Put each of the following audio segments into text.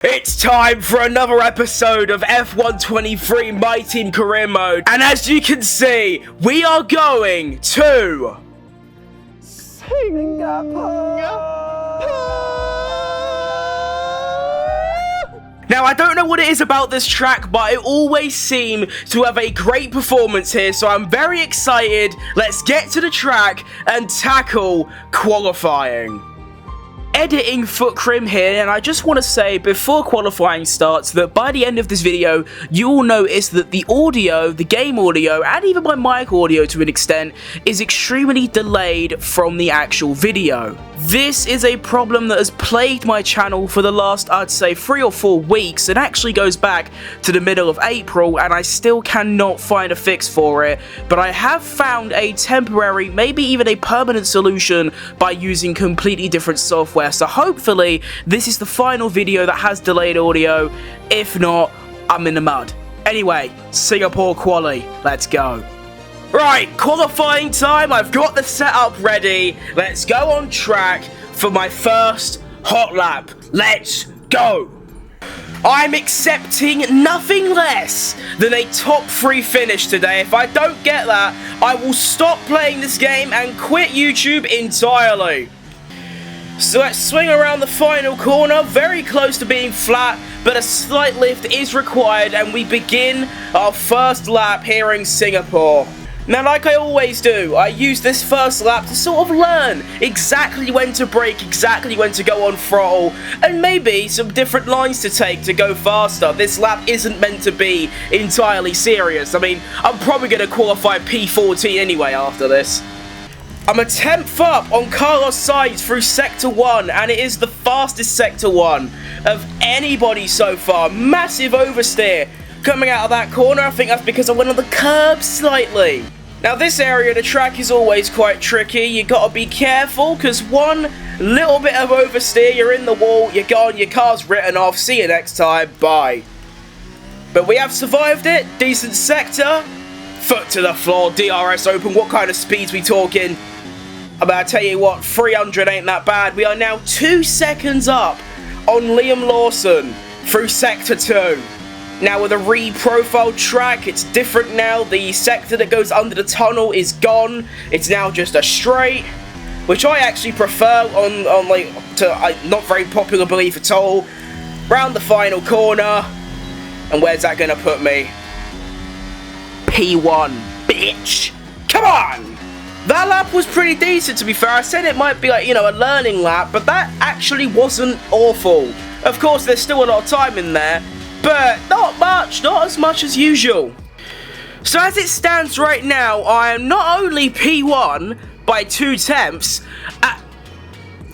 It's time for another episode of F123 My Team Career mode, and as you can see, we are going to Singapore. Now, I don't know what it is about this track, but it always seems to have a great performance here, so I'm very excited. Let's get to the track and tackle qualifying. Editing foot crim here, and I just want to say before qualifying starts that by the end of this video you will notice that the audio, the game audio, and even my mic audio to an extent is extremely delayed from the actual video. This is a problem that has plagued my channel for the last, I'd say, 3 or 4 weeks. It actually goes back to the middle of April, and I still cannot find a fix for it, but I have found a temporary, maybe even a permanent solution by using completely different software. So hopefully this is the final video that has delayed audio. If not, I'm in the mud. Anyway, Singapore quali, let's go. Right, qualifying time. I've got the setup ready. Let's go on track for my first hot lap. Let's go. I'm accepting nothing less than a top 3 finish today. If I don't get that, I will stop playing this game and quit YouTube entirely. So let's swing around the final corner, very close to being flat, but a slight lift is required, and we begin our first lap here in Singapore. Now, like I always do, I use this first lap to sort of learn exactly when to brake, exactly when to go on throttle, and maybe some different lines to take to go faster. This lap isn't meant to be entirely serious. I mean, I'm probably going to qualify P14 anyway after this. I'm a 10th up on Carlos Sainz through Sector 1, and it is the fastest Sector 1 of anybody so far. Massive oversteer coming out of that corner. I think that's because I went on the curb slightly. Now, this area of the track is always quite tricky. You gotta be careful, because one little bit of oversteer, you're in the wall, you're gone, your car's written off. See you next time, bye. But we have survived it. Decent sector. Foot to the floor, DRS open. What kind of speeds we talking? I'm about to tell you what, 300 ain't that bad. We are now 2 seconds up on Liam Lawson through Sector 2. Now, with a re-profiled track, it's different now. The sector that goes under the tunnel is gone. It's now just a straight, which I actually prefer on like, to not very popular belief at all. Round the final corner, and where's that gonna put me? P1, bitch. Come on! That lap was pretty decent, to be fair. I said it might be like, you know, a learning lap, but that actually wasn't awful. Of course, there's still a lot of time in there, but not much, not as much as usual. So as it stands right now, I am not only P1 by 2 tenths.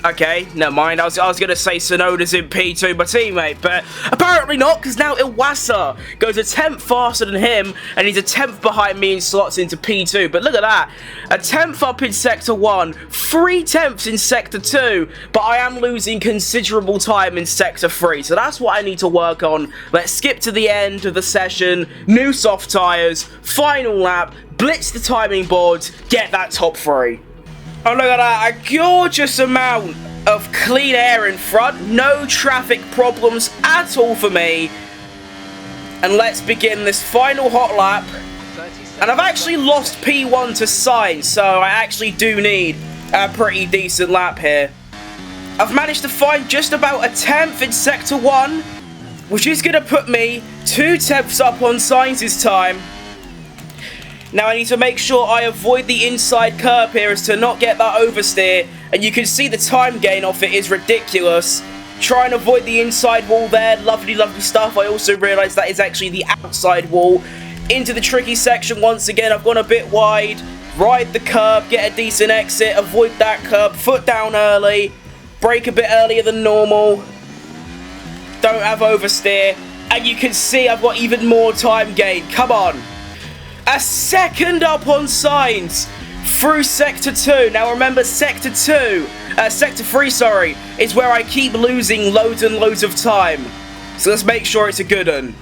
Okay, never mind. I was going to say Sonoda's in P2, my teammate, but apparently not, because now Iwasa goes a 10th faster than him, and he's a 10th behind me and slots into P2. But look at that. A 10th up in Sector 1, 3 tenths in Sector 2, but I am losing considerable time in Sector 3, so that's what I need to work on. Let's skip to the end of the session, new soft tyres, final lap, blitz the timing boards, get that top 3. Oh, look at that, a gorgeous amount of clean air in front, no traffic problems at all for me. And let's begin this final hot lap. And I've actually lost P1 to Sainz, so I actually do need a pretty decent lap here. I've managed to find just about a 10th in Sector 1, which is going to put me 2 tenths up on Sainz's time. Now I need to make sure I avoid the inside curb here as to not get that oversteer. And you can see the time gain off it is ridiculous. Try and avoid the inside wall there. Lovely, lovely stuff. I also realised that is actually the outside wall. Into the tricky section once again. I've gone a bit wide. Ride the curb. Get a decent exit. Avoid that curb. Foot down early. Brake a bit earlier than normal. Don't have oversteer. And you can see I've got even more time gain. Come on. A second up on Sainz through Sector 2. Now remember, Sector 3, sorry, is where I keep losing loads and loads of time. So let's make sure it's a good one.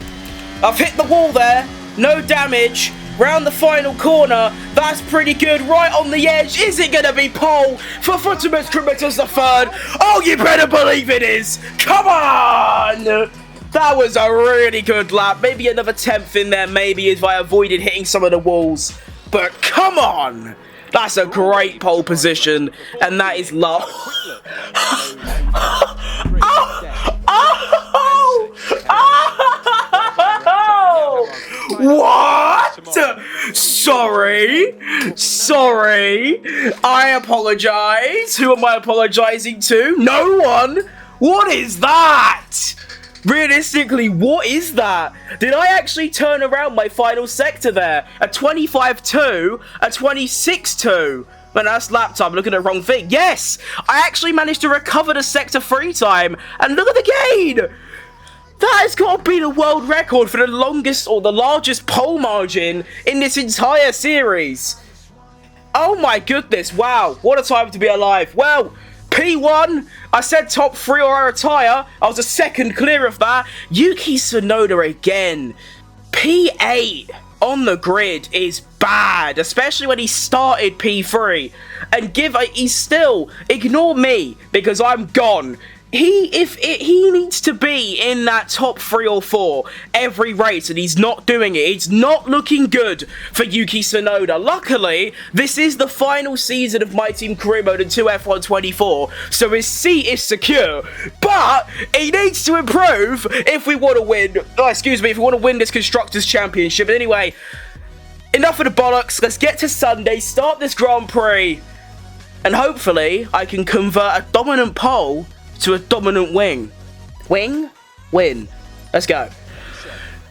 I've hit the wall there, no damage, round the final corner. That's pretty good. Right on the edge. Is it going to be pole for Footamus Crimiters the third? Oh, you better believe it is. Come on. That was a really good lap. Maybe another 10th in there, maybe, if I avoided hitting some of the walls. But come on. That's a great pole position. And that is low. What? Sorry. I apologize. Who am I apologizing to? No one. What is that? Realistically, what is that? Did I actually turn around my final sector there? A 25-2, a 26-2. Man, that's lap time. Look at the wrong thing. Yes, I actually managed to recover the sector 3 time. And look at the gain. That has got to be the world record for the longest or the largest pole margin in this entire series. Oh my goodness. Wow. What a time to be alive. Well, P1, I said top 3 or I retire. I was a second clear of that. Yuki Tsunoda again. P8 on the grid is bad, especially when he started P3. And he's still, ignore me because I'm gone. He needs to be in that top 3 or 4 every race, and he's not doing it. It's not looking good for Yuki Tsunoda. Luckily, this is the final season of My Team Career Mode in F124, so his seat is secure. But he needs to improve if we want to win. Oh, excuse me, if we want to win this Constructors' Championship. But anyway, enough of the bollocks. Let's get to Sunday, start this Grand Prix, and hopefully I can convert a dominant pole to a dominant win. Win. Let's go.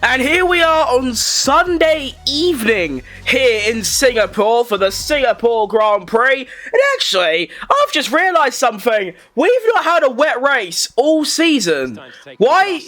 And here we are on Sunday evening here in Singapore for the Singapore Grand Prix. And actually, I've just realised something. We've not had a wet race all season. Why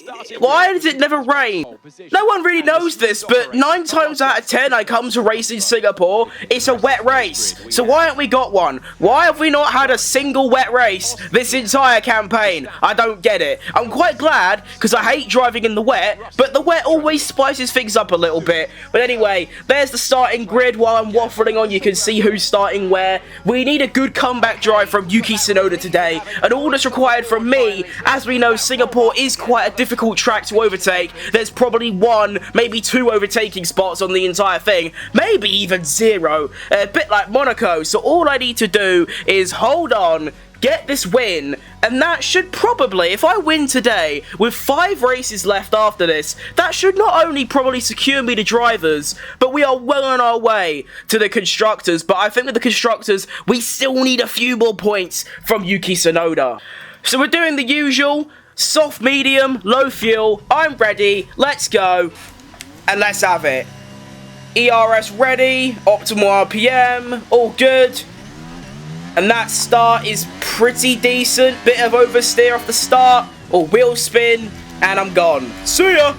does it never rain? No one really knows this, but 9 times out of 10 I come to race in Singapore, it's a wet race. So why haven't we got one? Why have we not had a single wet race this entire campaign? I don't get it. I'm quite glad, because I hate driving in the wet, but the wet always spices things up a little bit. But anyway, there's the starting grid. While I'm waffling on, you can see who's starting where. We need a good comeback drive from Yuki Tsunoda today, and all that's required from me, as we know Singapore is quite a difficult track to overtake. There's probably 1, maybe 2 overtaking spots on the entire thing, maybe even 0, a bit like Monaco. So all I need to do is hold on, get this win, and that should probably, if I win today with 5 races left after this, that should not only probably secure me the drivers, but we are well on our way to the Constructors. But I think with the Constructors, we still need a few more points from Yuki Tsunoda. So we're doing the usual, soft, medium, low fuel. I'm ready, let's go, and let's have it. ERS ready, optimal RPM, all good. And that start is pretty decent. Bit of oversteer off the start, or wheel spin, and I'm gone. See ya!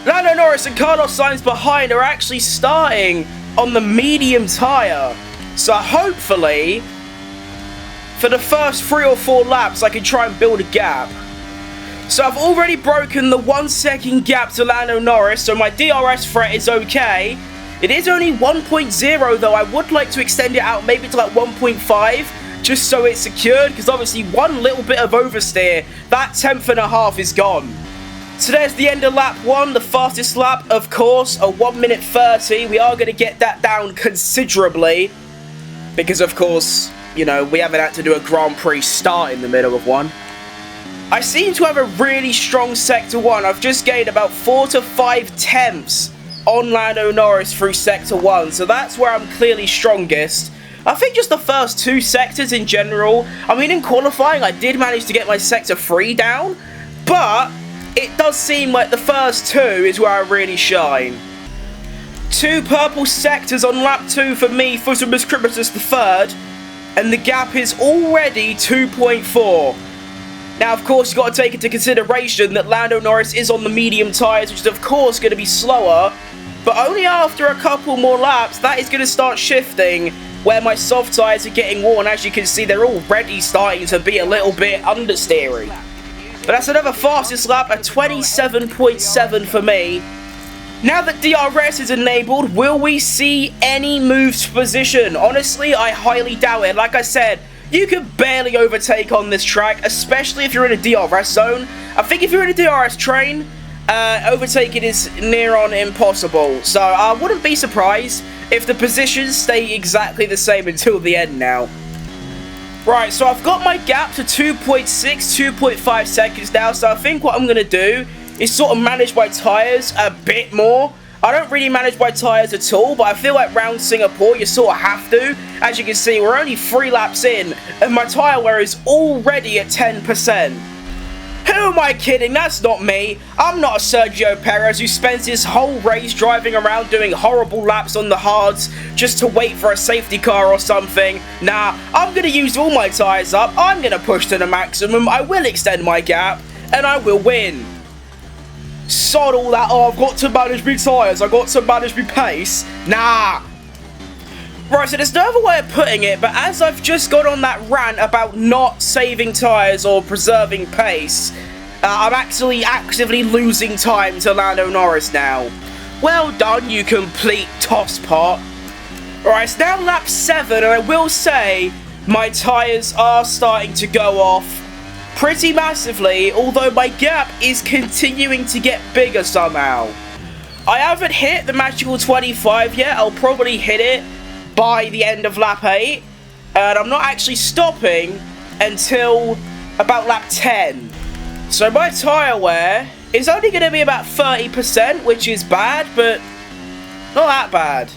Lando Norris and Carlos Sainz behind are actually starting on the medium tyre. So hopefully, for the first 3 or 4 laps, I can try and build a gap. So I've already broken the 1 second gap to Lando Norris, so my DRS threat is okay. It is only 1.0 though. I would like to extend it out maybe to like 1.5 just so it's secured, because obviously 1 little bit of oversteer, that 10th is gone. So there's the end of lap 1, the fastest lap, of course, a 1 minute 30. We are going to get that down considerably because, of course, you know, we haven't had to do a Grand Prix start in the middle of one. I seem to have a really strong Sector 1. I've just gained about 4 to 5 tenths on Lando Norris through Sector 1, so that's where I'm clearly strongest. I think just the first 2 sectors in general, I mean in qualifying I did manage to get my Sector 3 down, but it does seem like the first 2 is where I really shine. 2 purple sectors on lap 2 for me, Footamus Crimiters the third, and the gap is already 2.4. Now, of course, you've got to take into consideration that Lando Norris is on the medium tyres, which is, of course, going to be slower. But only after a couple more laps, that is going to start shifting, where my soft tyres are getting worn. As you can see, they're already starting to be a little bit understeering. But that's another fastest lap, a 27.7 for me. Now that DRS is enabled, will we see any moves to position? Honestly, I highly doubt it. Like I said, you could barely overtake on this track, especially if you're in a DRS zone. I think if you're in a DRS train, overtaking is near on impossible. So I wouldn't be surprised if the positions stay exactly the same until the end now. Right, so I've got my gap to 2.6, 2.5 seconds now, so I think what I'm going to do is sort of manage my tyres a bit more. I don't really manage my tyres at all, but I feel like round Singapore, you sort of have to. As you can see, we're only 3 laps in, and my tyre wear is already at 10%. Who am I kidding? That's not me. I'm not a Sergio Perez who spends his whole race driving around doing horrible laps on the hards just to wait for a safety car or something. Nah, I'm going to use all my tyres up, I'm going to push to the maximum, I will extend my gap, and I will win. Sod all that, oh, I've got to manage my tyres, I've got to manage my pace. Nah. Right, so there's no other way of putting it, but as I've just got on that rant about not saving tyres or preserving pace, I'm actually actively losing time to Lando Norris now. Well done, you complete tosspot. Right, it's now lap 7, and I will say my tyres are starting to go off pretty massively, although my gap is continuing to get bigger somehow. I haven't hit the magical 25 yet. I'll probably hit it by the end of lap 8, and I'm not actually stopping until about lap 10. So my tyre wear is only going to be about 30%, which is bad, but not that bad.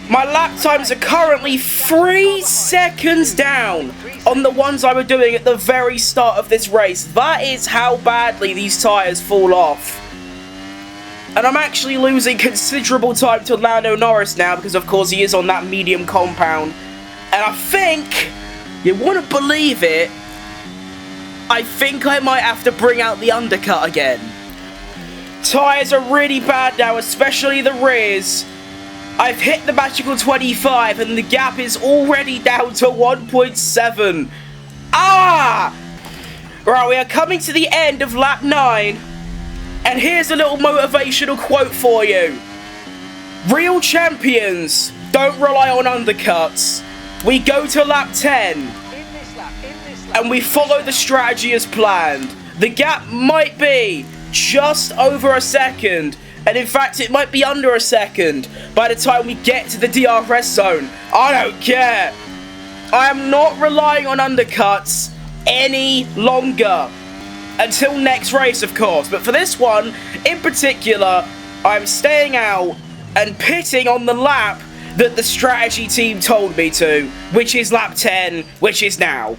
My lap times are currently 3 seconds down on the ones I were doing at the very start of this race. That is how badly these tyres fall off. And I'm actually losing considerable time to Lando Norris now because, of course, he is on that medium compound. And I think, you wouldn't believe it, I think I might have to bring out the undercut again. Tyres are really bad now, especially the rears. I've hit the magical 25 and the gap is already down to 1.7. Ah! Right, we are coming to the end of lap 9. And here's a little motivational quote for you. Real champions don't rely on undercuts. We go to lap 10. And we follow the strategy as planned. The gap might be just over a second. And in fact, it might be under a second by the time we get to the DRS zone. I don't care. I am not relying on undercuts any longer. Until next race, of course. But for this one, in particular, I'm staying out and pitting on the lap that the strategy team told me to, which is lap 10, which is now.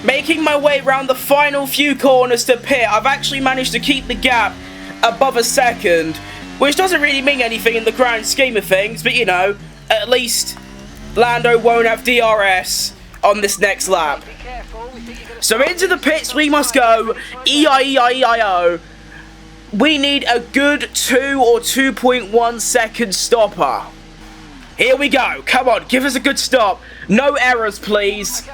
Making my way around the final few corners to pit, I've actually managed to keep the gap above a second, which doesn't really mean anything in the grand scheme of things, but you know, at least Lando won't have DRS on this next lap. So into the pits we must go, E-I-E-I-E-I-O. We need a good 2 or 2.1 second stopper. Here we go, come on, give us a good stop. No errors, please.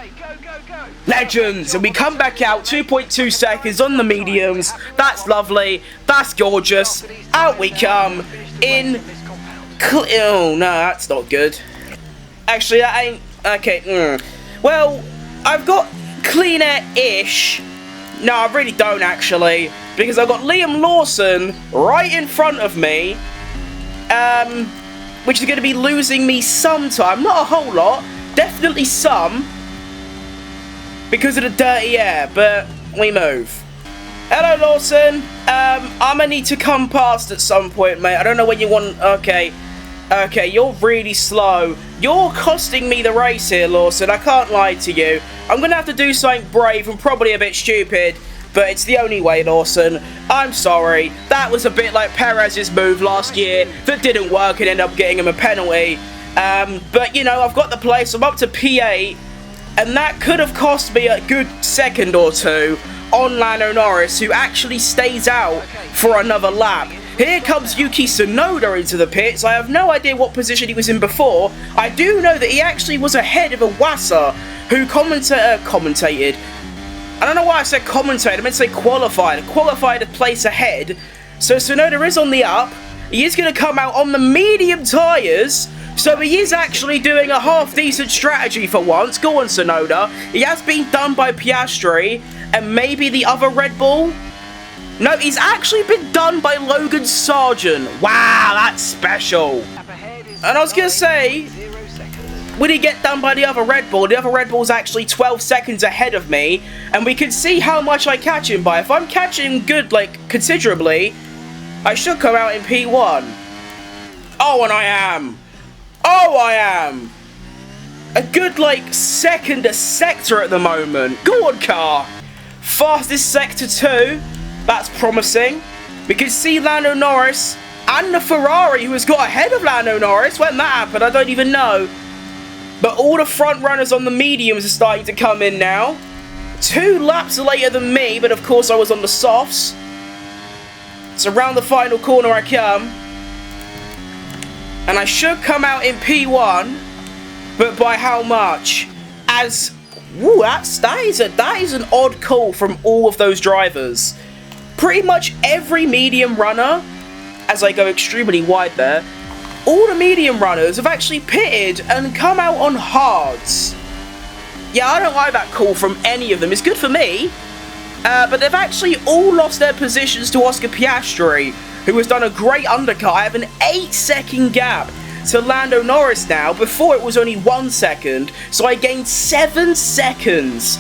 Legends, and we come back out 2.2 seconds on the mediums. That's lovely, that's gorgeous. Out we come in oh no, that's not good. Actually, that ain't okay. Well, I've got cleaner-ish. No, I really don't actually, because I've got Liam Lawson right in front of me, which is going to be losing me some time. Not a whole lot, definitely some, because of the dirty air, but we move. Hello, Lawson. I'm gonna need to come past at some point, mate. I don't know when you want. Okay, you're really slow. You're costing me the race here, Lawson. I can't lie to you. I'm gonna have to do something brave and probably a bit stupid, but it's the only way, Lawson. I'm sorry. That was a bit like Perez's move last year that didn't work and ended up getting him a penalty. But you know, I've got the place. I'm up to P8. And that could have cost me a good second or two on Lando Norris, who actually stays out for another lap. Here comes Yuki Tsunoda into the pits. I have no idea what position he was in before. I do know that he actually was ahead of Iwasa, who commentated. I don't know why I said commentated. I meant to say qualified. Qualified a place ahead. So Tsunoda is on the up. he is going to come out on the medium tyres. So he is actually doing a half-decent strategy for once. Go on, Tsunoda. He has been done by Piastri and maybe the other Red Bull. No, he's actually been done by Logan Sargent. Wow, that's special. And I was going to say, would he get done by the other Red Bull? The other Red Bull's actually 12 seconds ahead of me. And we can see how much I catch him by. If I'm catching him good, like, considerably, I should come out in P1. Oh, and I am. Oh, I am! A good, like, second a sector at the moment. Go on, car! Fastest sector 2. That's promising. We can see Lando Norris and the Ferrari, who has got ahead of Lando Norris. When that happened, I don't even know. But all the front runners on the mediums are starting to come in now. 2 laps later than me, but of course I was on the softs. So around the final corner I come. And I should come out in P1, but by how much? As, woo, that is an odd call from all of those drivers. Pretty much every medium runner, as I go extremely wide there, all the medium runners have actually pitted and come out on hards. Yeah, I don't like that call from any of them. It's good for me, but they've actually all lost their positions to Oscar Piastri, who has done a great undercut. I have an 8-second gap to Lando Norris now. Before it was only 1 second, so I gained 7 seconds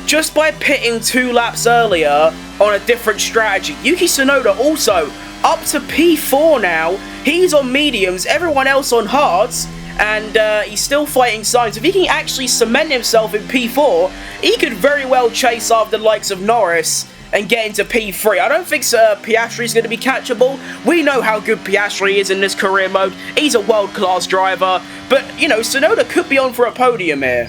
just by pitting 2 laps earlier on a different strategy. Yuki Tsunoda also up to P4 now. He's on mediums, everyone else on hards, and he's still fighting Sainz. If he can actually cement himself in P4, he could very well chase after the likes of Norris and get into P3. I don't think Piastri is going to be catchable. We know how good Piastri is in this career mode. He's a world-class driver. But, you know, Tsunoda could be on for a podium here.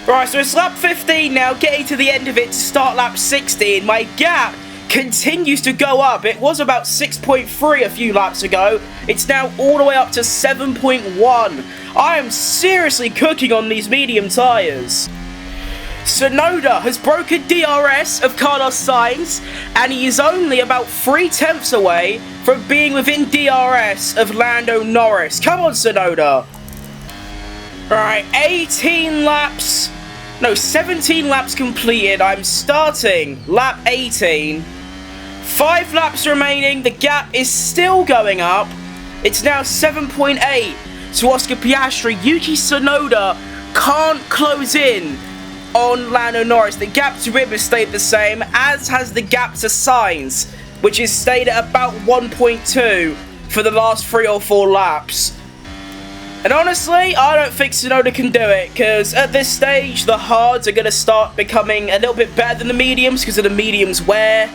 Right, so it's lap 15 now, getting to the end of it to start lap 16. My gap continues to go up. It was about 6.3 a few laps ago. It's now all the way up to 7.1. I am seriously cooking on these medium tyres. Tsunoda has broken DRS of Carlos Sainz, and he is only about 3/10 away from being within DRS of Lando Norris. Come on, Tsunoda. Right, 17 laps completed. I'm starting lap 18. 5 laps remaining. The gap is still going up. It's now 7.8 to Oscar Piastri. Yuki Tsunoda can't close in on Lando Norris. The gap to him has stayed the same, as has the gap to Sainz, which has stayed at about 1.2 for the last 3 or 4 laps. And honestly, I don't think Tsunoda can do it, because at this stage, the hards are going to start becoming a little bit better than the mediums because of the mediums wear,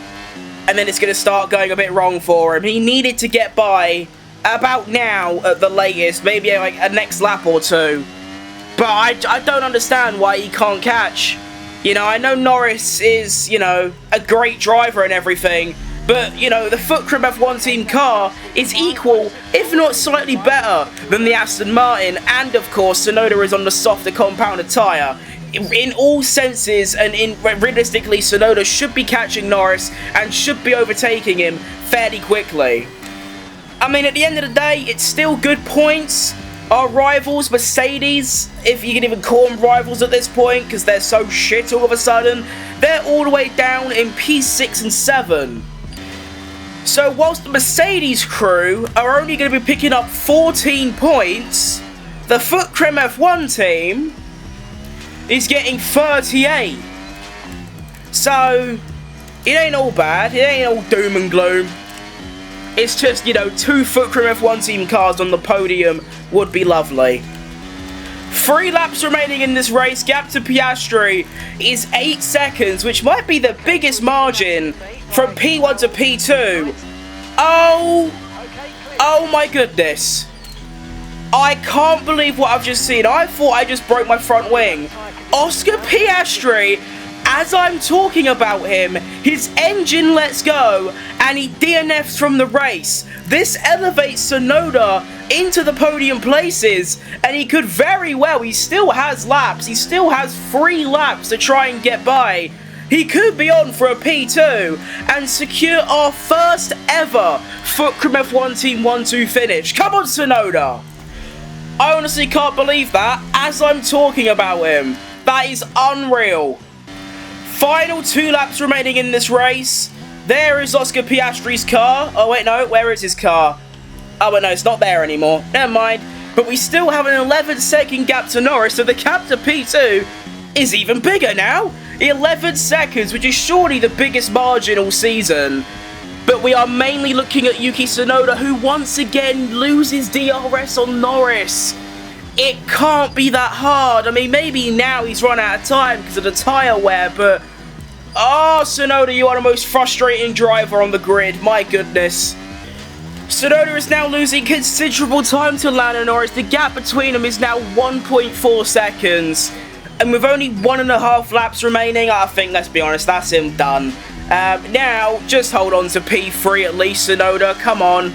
and then it's going to start going a bit wrong for him. He needed to get by about now at the latest, maybe like a next lap or 2. But I don't understand why he can't catch. You know, I know Norris is, you know, a great driver and everything, but, you know, the F123 F1 team car is equal, if not slightly better, than the Aston Martin, and of course, Tsunoda is on the softer compounded tyre. In all senses, and realistically, Tsunoda should be catching Norris and should be overtaking him fairly quickly. I mean, at the end of the day, it's still good points. Our rivals, Mercedes, if you can even call them rivals at this point, because they're so shit all of a sudden, they're all the way down in P6 and 7. So whilst the Mercedes crew are only going to be picking up 14 points, the F123 F1 team is getting 38. So, it ain't all bad, it ain't all doom and gloom. It's just, you know, 2 F123 F1 team cars on the podium would be lovely. 3 laps remaining in this race. Gap to Piastri is 8 seconds, which might be the biggest margin from P1 to P2. Oh my goodness. I can't believe what I've just seen. I thought I just broke my front wing. Oscar Piastri, as I'm talking about him, his engine lets go and he DNFs from the race. This elevates Tsunoda into the podium places, and he could very well, he still has laps, he still has 3 laps to try and get by. he could be on for a P2 and secure our first ever Fulcrum F1 Team 1-2 finish. Come on, Tsunoda! I honestly can't believe that as I'm talking about him. That is unreal. Final 2 laps remaining in this race. There is Oscar Piastri's car. Oh wait, no, where is his car? Oh wait, no, it's not there anymore. Never mind. But we still have an 11-second gap to Norris, so the gap to P2 is even bigger now. 11 seconds, which is surely the biggest margin all season. But we are mainly looking at Yuki Tsunoda, who once again loses DRS on Norris. It can't be that hard. I mean, maybe now he's run out of time because of the tyre wear, but... Oh, Tsunoda, you are the most frustrating driver on the grid. My goodness. Tsunoda is now losing considerable time to Lando Norris. The gap between them is now 1.4 seconds. And with only 1.5 laps remaining, I think, let's be honest, that's him done. Now, just hold on to P3 at least, Tsunoda. Come on.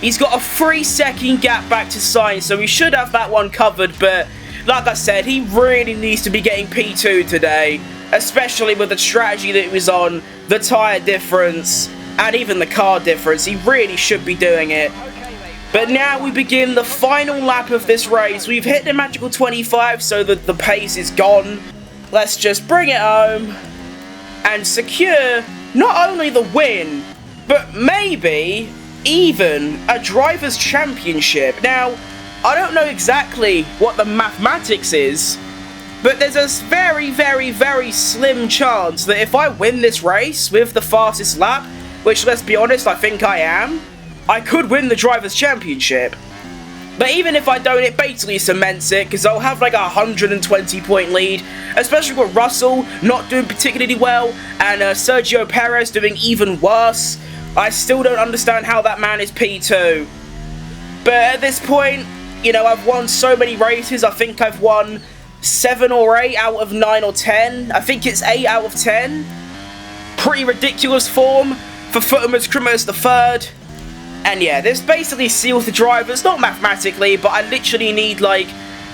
He's got a 3-second gap back to Sainz, so he should have that one covered. But, like I said, he really needs to be getting P2 today. Especially with the strategy that he was on, the tyre difference, and even the car difference. He really should be doing it. But now we begin the final lap of this race. We've hit the magical 25, so that the pace is gone. Let's just bring it home and secure not only the win, but maybe even a driver's championship. Now, I don't know exactly what the mathematics is, but there's a very, very, very slim chance that if I win this race with the fastest lap, which, let's be honest, I think I am, I could win the Drivers' Championship. But even if I don't, it basically cements it, because I'll have like a 120-point lead, especially with Russell not doing particularly well, and Sergio Perez doing even worse. I still don't understand how that man is P2. But at this point, you know, I've won so many races. I think I've won 7 or 8 out of 9 or 10. I think it's 8 out of 10. Pretty ridiculous form for Fulcrum Criminals the third. And yeah, this basically seals the drivers, not mathematically, but I literally need like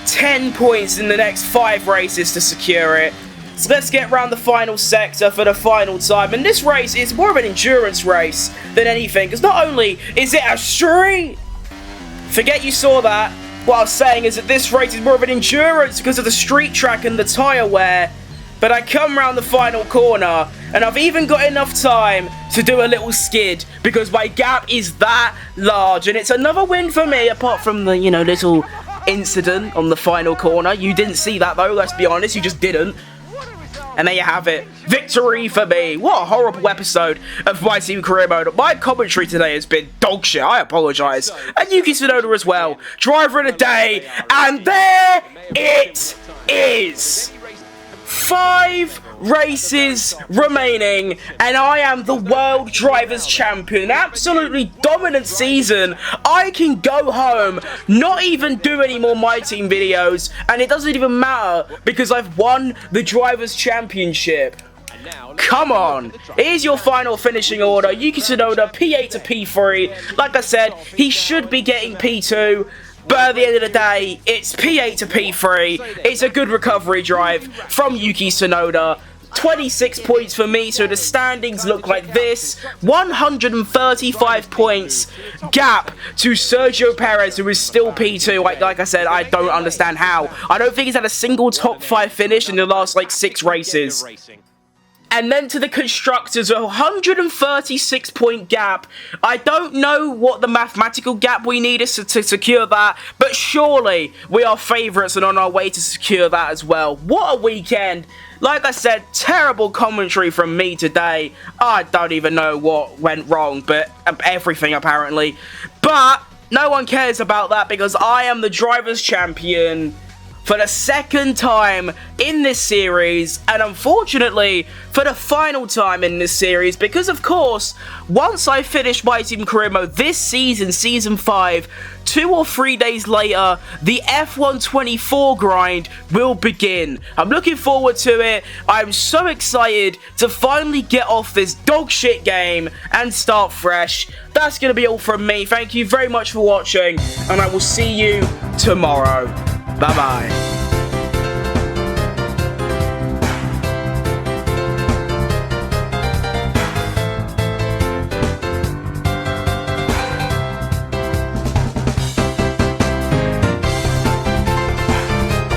10 points in the next 5 races to secure it. So let's get around the final sector for the final time. And this race is more of an endurance race than anything, because not only is it a street, forget you saw that. What I was saying is that this race is more of an endurance because of the street track and the tyre wear. But I come round the final corner, and I've even got enough time to do a little skid because my gap is that large. And it's another win for me, apart from the, you know, little incident on the final corner. You didn't see that though, let's be honest, you just didn't. And there you have it. Victory for me. What a horrible episode of My Team Career Mode. My commentary today has been dog shit. I apologise. And Yuki Tsunoda as well. Driver of the day. And there it is. 5 races remaining, and I am the World Drivers' Champion. Absolutely dominant season. I can go home, not even do any more My Team videos, and it doesn't even matter because I've won the Drivers' Championship. Come on. Here's your final finishing order. Yuki Tsunoda, P8 to P3. Like I said, he should be getting P2. But at the end of the day, it's P8 to P3. It's a good recovery drive from Yuki Tsunoda. 26 points for me, so the standings look like this. 135 points gap to Sergio Perez, who is still P2. Like I said, I don't understand how. I don't think he's had a single top 5 finish in the last, like, 6 races. And then to the constructors, a 136 point gap. I don't know what the mathematical gap we need is to secure that, but surely we are favourites and on our way to secure that as well. What a weekend. Like I said, terrible commentary from me today. I don't even know what went wrong, but everything apparently. But no one cares about that because I am the Drivers' Champion for the second time in this series, and unfortunately for the final time in this series, because of course, once I finish My Team Career Mode this season, Season 5, 2 or 3 days later, the F124 grind will begin. I'm looking forward to it. I'm so excited to finally get off this dog shit game and start fresh. That's going to be all from me. Thank you very much for watching, and I will see you tomorrow. Bye-bye.